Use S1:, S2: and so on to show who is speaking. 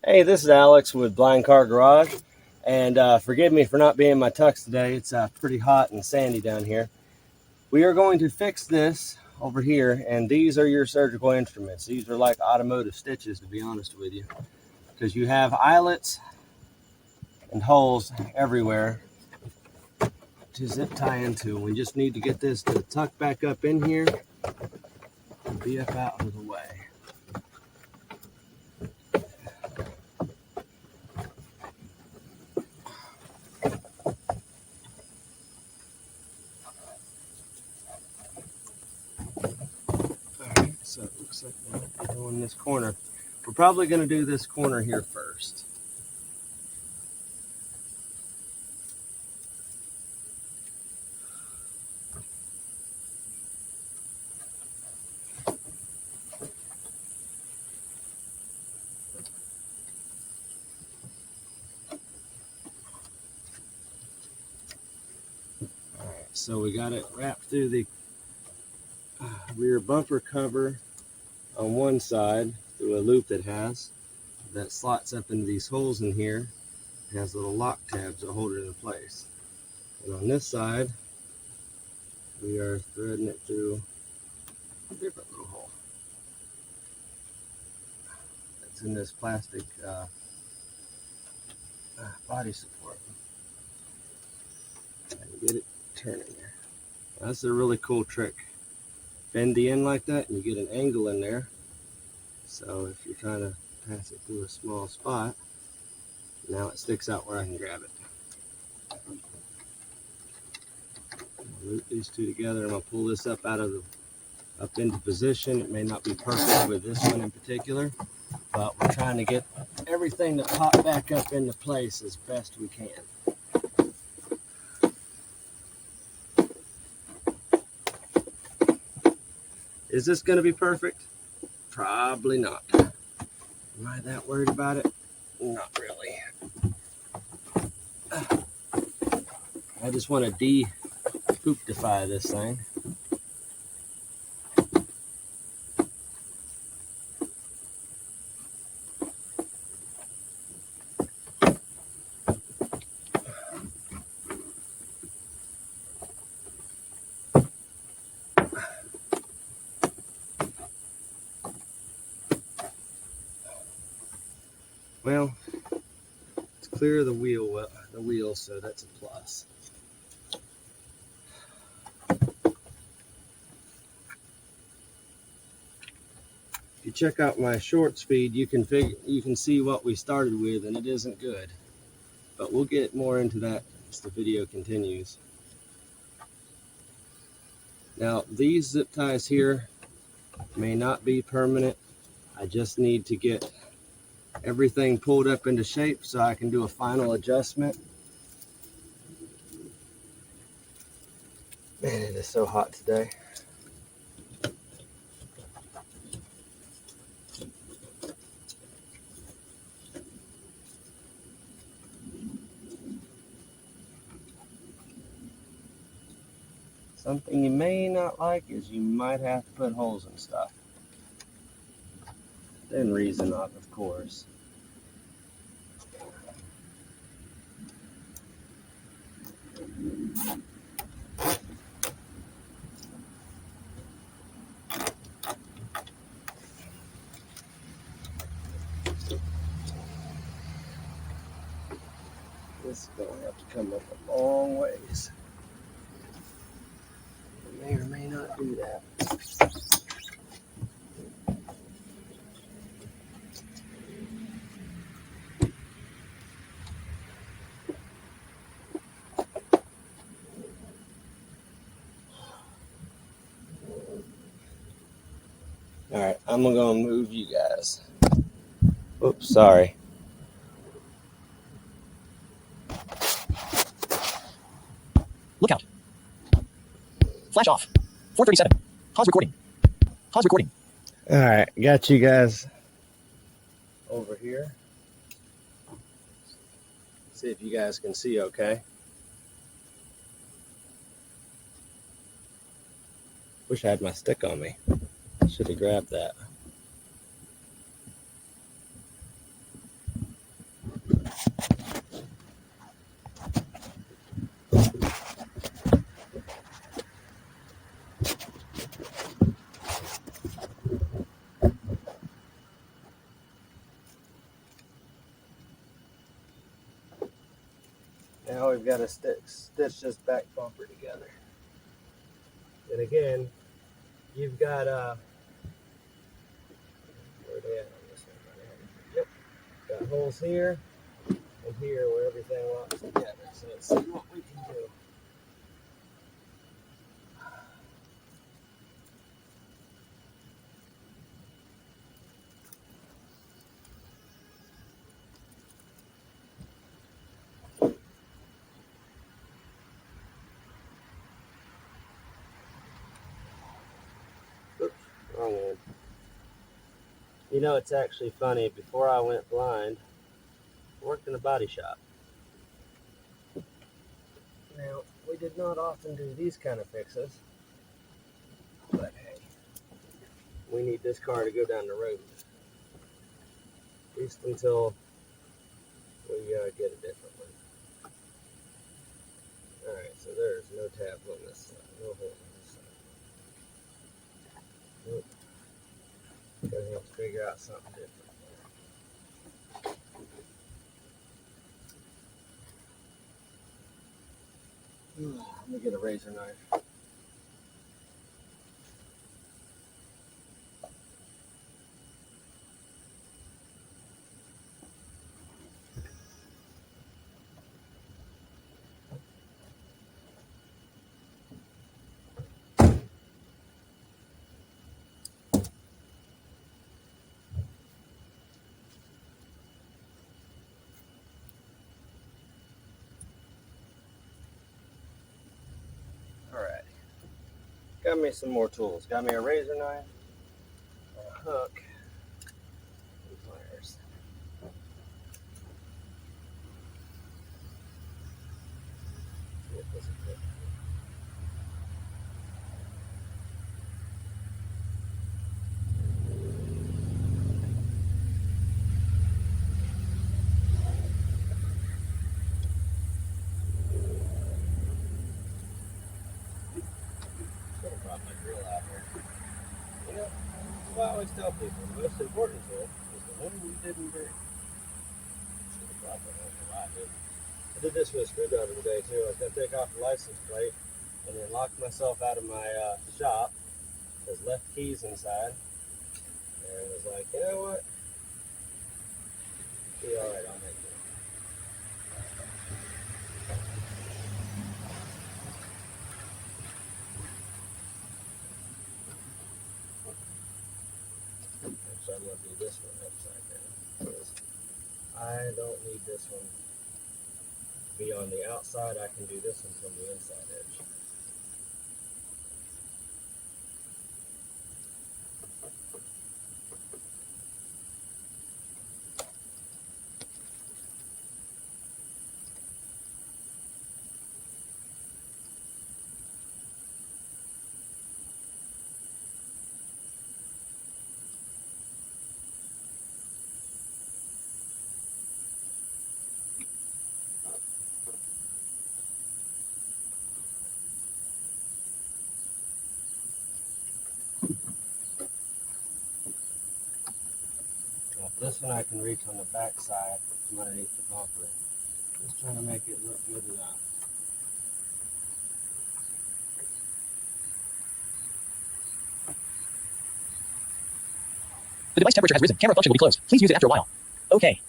S1: Hey, this is Alex with Blind Car Garage, and forgive me for not being in my tux today. It's pretty hot and sandy down here. We are going to fix this over here, and these are your surgical instruments. These are like automotive stitches, to be honest with you, because you have eyelets and holes everywhere to zip tie into. We just need to get this to tuck back up in here and be up out of the way. Alright, so it looks like we're doing this corner. We're probably going to do this corner here first. So we got it wrapped through the rear bumper cover on one side through a loop that slots up into these holes in here. It has little lock tabs that hold it in place. And on this side, we are threading it through a different little hole. It's in this plastic body support. And get it turning there. That's a really cool trick. Bend the end like that and you get an angle in there. So if you're trying to pass it through a small spot, now it sticks out where I can grab it. Loop these two together. I'm going to pull this up into position. It may not be perfect with this one in particular, but we're trying to get everything to pop back up into place as best we can. Is this going to be perfect? Probably not. Am I that worried about it? Not really. I just want to de-pooptify this thing. Well, it's clear of the wheel, so that's a plus. If you check out my short speed, you can see what we started with, and it isn't good. But we'll get more into that as the video continues. Now, these zip ties here may not be permanent. I just need to get everything pulled up into shape so I can do a final adjustment. Man, it is so hot today. Something you may not like is you might have to put holes in stuff. Within reason, of course. This is going to have to come up a long ways. It may or may not do that. All right, I'm going to move you guys. Oops, sorry.
S2: Lookout. Flash off. 437. Pause recording. Pause recording.
S1: All right, got you guys over here. See if you guys can see okay. Wish I had my stick on me. Should have grabbed that. Now we've got to stitch this back bumper together. And again, you've got where are they at on this one? Yep, got holes here and here where everything locks together. So let's see what we can do. Oops, wrong one. You know, it's actually funny. Before I went blind, I worked in a body shop. Now, we did not often do these kind of fixes, but hey, we need this car to go down the road, at least until we get a different one. Alright, so there's no tabs on this side, no hole on this side. Nope. Gotta have to figure out something different. Let me get a razor knife. Alright. Got me some more tools. Got me a razor knife, a hook, and pliers. See if this will fit. Should have brought my drill out here. You know, I always tell people the most important tool is the one you didn't bring. Should have brought that over. Why I didn't. I did this with a screwdriver today too. I was gonna take off the license plate and then locked myself out of my shop. There's left keys inside, and was like, you know what? Be all right. I'll make it. Actually, I'm gonna do this one upside down because I don't need this one to be on the outside. I can do this one from the inside edge. Now, this one I can reach on the back side from underneath the bumper. Just trying to make it look good enough.
S2: The device temperature has risen. Camera function will be closed. Please use it after a while. Okay.